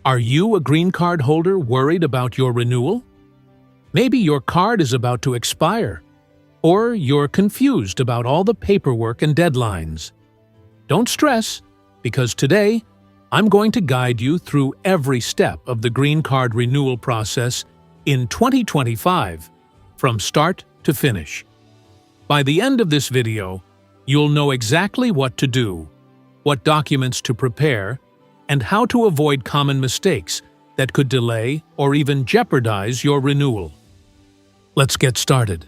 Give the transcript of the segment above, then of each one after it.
Are you a green card holder worried about your renewal? Maybe your card is about to expire, or you're confused about all the paperwork and deadlines. Don't stress, because today I'm going to guide you through every step of the green card renewal process in 2025, from start to finish. By the end of this video, you'll know exactly what to do, what documents to prepare, and how to avoid common mistakes that could delay or even jeopardize your renewal. Let's get started.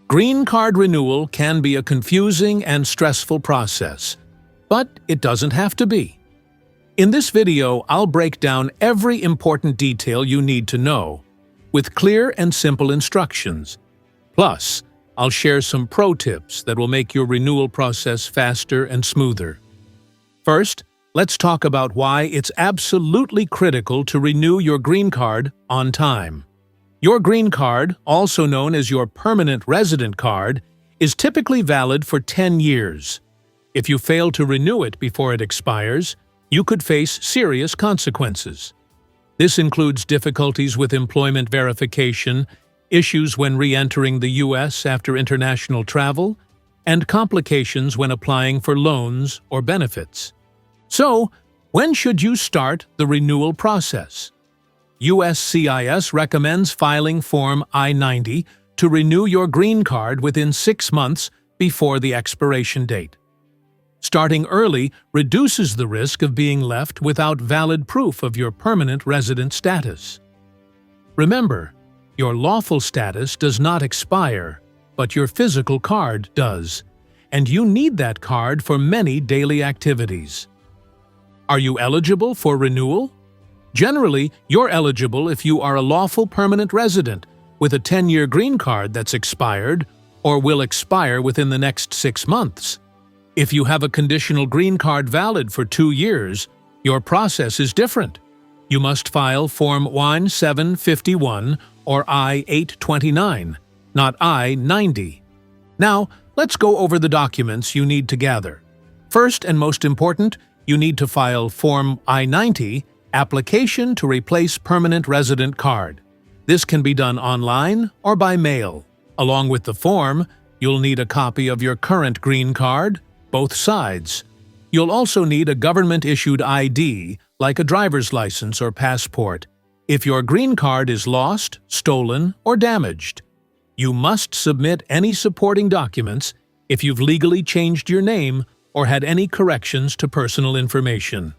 Green card renewal can be a confusing and stressful process, but it doesn't have to be. In this video, I'll break down every important detail you need to know, with clear and simple instructions. Plus, I'll share some pro tips that will make your renewal process faster and smoother. First, let's talk about why it's absolutely critical to renew your green card on time. Your green card, also known as your permanent resident card, is typically valid for 10 years. If you fail to renew it before it expires, you could face serious consequences. This includes difficulties with employment verification, issues when re-entering the U.S. after international travel, and complications when applying for loans or benefits. So, when should you start the renewal process? USCIS recommends filing Form I-90 to renew your green card within 6 months before the expiration date. Starting early reduces the risk of being left without valid proof of your permanent resident status. Remember, your lawful status does not expire, but your physical card does, and you need that card for many daily activities. Are you eligible for renewal? Generally, you're eligible if you are a lawful permanent resident with a 10-year green card that's expired or will expire within the next 6 months. If you have a conditional green card valid for 2 years, your process is different. You must file Form I-751 or I-829, not I-90. Now, let's go over the documents you need to gather. First and most important, you need to file Form I-90, Application to Replace Permanent Resident Card. This can be done online or by mail. Along with the form, you'll need a copy of your current green card, both sides. You'll also need a government-issued ID, like a driver's license or passport, if your green card is lost, stolen, or damaged. You must submit any supporting documents if you've legally changed your name or had any corrections to personal information.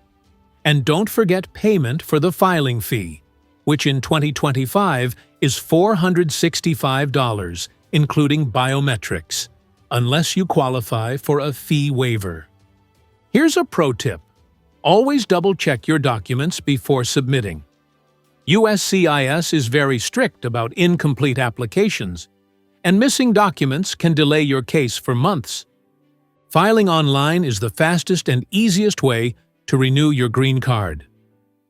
And don't forget payment for the filing fee, which in 2025 is $465, including biometrics, unless you qualify for a fee waiver. Here's a pro tip. Always double-check your documents before submitting. USCIS is very strict about incomplete applications, and missing documents can delay your case for months. Filing online is the fastest and easiest way to renew your green card.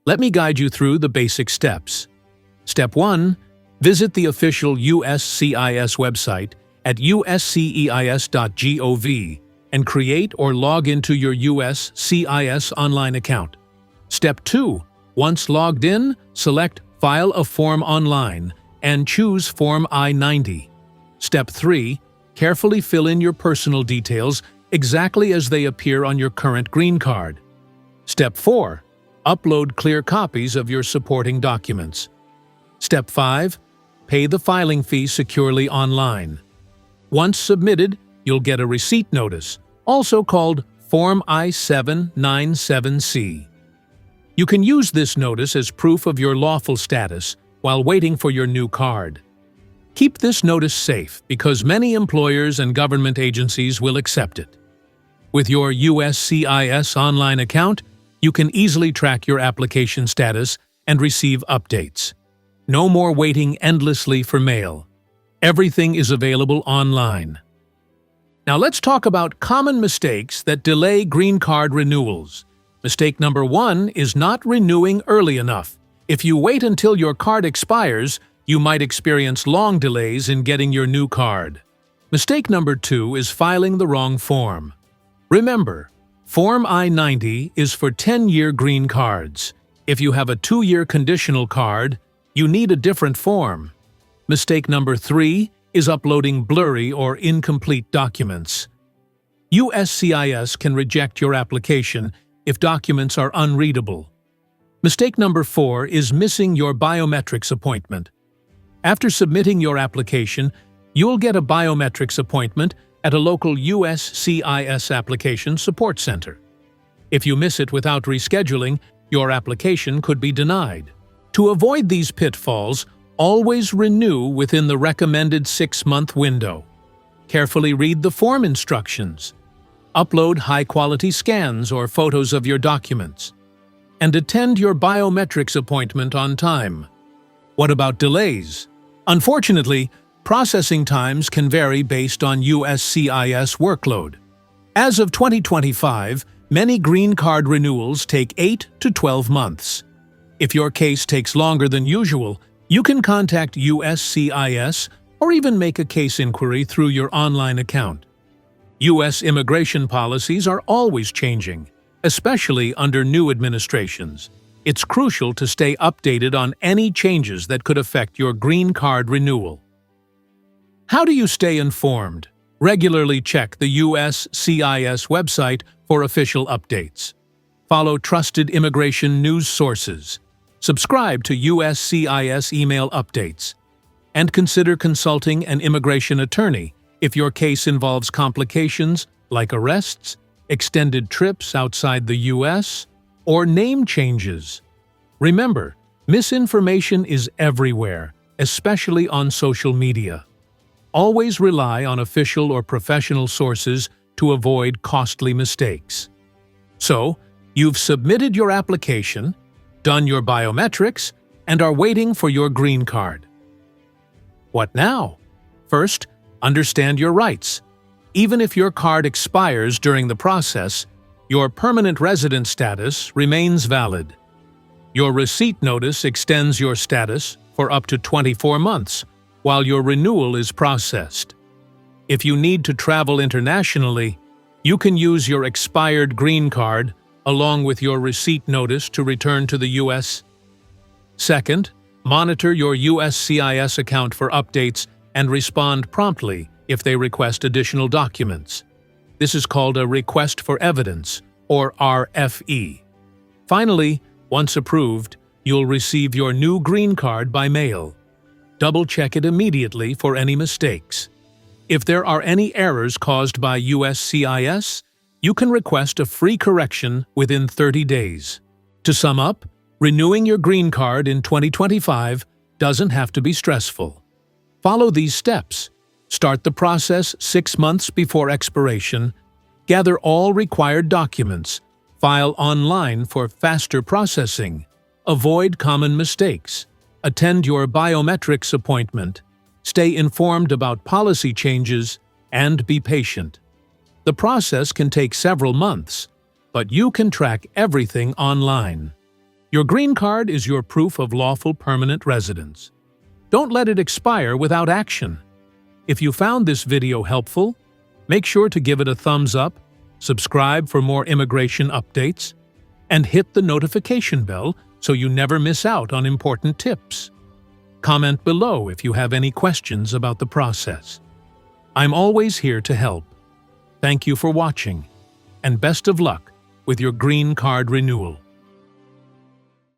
Let me guide you through the basic steps. Step 1. Visit the official USCIS website at uscis.gov and create or log into your USCIS online account. Step 2. Once logged in, select File a Form Online and choose Form I-90. Step 3. Carefully fill in your personal details exactly as they appear on your current green card. Step 4. Upload clear copies of your supporting documents. Step 5. Pay the filing fee securely online. Once submitted, you'll get a receipt notice, also called Form I-797C. You can use this notice as proof of your lawful status while waiting for your new card. Keep this notice safe because many employers and government agencies will accept it. With your USCIS online account, you can easily track your application status and receive updates. No more waiting endlessly for mail. Everything is available online. Now let's talk about common mistakes that delay green card renewals. Mistake number 1 is not renewing early enough. If you wait until your card expires, you might experience long delays in getting your new card. Mistake number 2 is filing the wrong form. Remember, Form I-90 is for 10-year green cards. If you have a 2-year conditional card, you need a different form. Mistake number 3 is uploading blurry or incomplete documents. USCIS can reject your application if documents are unreadable. Mistake number 4 is missing your biometrics appointment. After submitting your application, you'll get a biometrics appointment at a local USCIS application support center. If you miss it without rescheduling, your application could be denied. To avoid these pitfalls, always renew within the recommended 6-month window. Carefully read the form instructions. Upload high-quality scans or photos of your documents. And attend your biometrics appointment on time. What about delays? Unfortunately, processing times can vary based on USCIS workload. As of 2025, many green card renewals take 8 to 12 months. If your case takes longer than usual, you can contact USCIS or even make a case inquiry through your online account. U.S. immigration policies are always changing, especially under new administrations. It's crucial to stay updated on any changes that could affect your green card renewal. How do you stay informed? Regularly check the USCIS website for official updates. Follow trusted immigration news sources. Subscribe to USCIS email updates. And consider consulting an immigration attorney if your case involves complications like arrests, extended trips outside the U.S., or name changes. Remember, misinformation is everywhere, especially on social media. Always rely on official or professional sources to avoid costly mistakes. So, you've submitted your application, done your biometrics, and are waiting for your green card. What now? First, understand your rights. Even if your card expires during the process, your permanent resident status remains valid. Your receipt notice extends your status for up to 24 months while your renewal is processed. If you need to travel internationally, you can use your expired green card along with your receipt notice to return to the U.S. Second, monitor your USCIS account for updates and respond promptly if they request additional documents. This is called a Request for Evidence, or RFE. Finally, once approved, you'll receive your new green card by mail. Double-check it immediately for any mistakes. If there are any errors caused by USCIS, you can request a free correction within 30 days. To sum up, renewing your green card in 2025 doesn't have to be stressful. Follow these steps. Start the process 6 months before expiration. Gather all required documents. File online for faster processing. Avoid common mistakes. Attend your biometrics appointment. Stay informed about policy changes, and be patient. The process can take several months, but you can track everything online. Your green card is your proof of lawful permanent residence. Don't let it expire without action. If you found this video helpful, make sure to give it a thumbs up, subscribe for more immigration updates, and hit the notification bell so you never miss out on important tips. Comment below if you have any questions about the process. I'm always here to help. Thank you for watching, and best of luck with your green card renewal.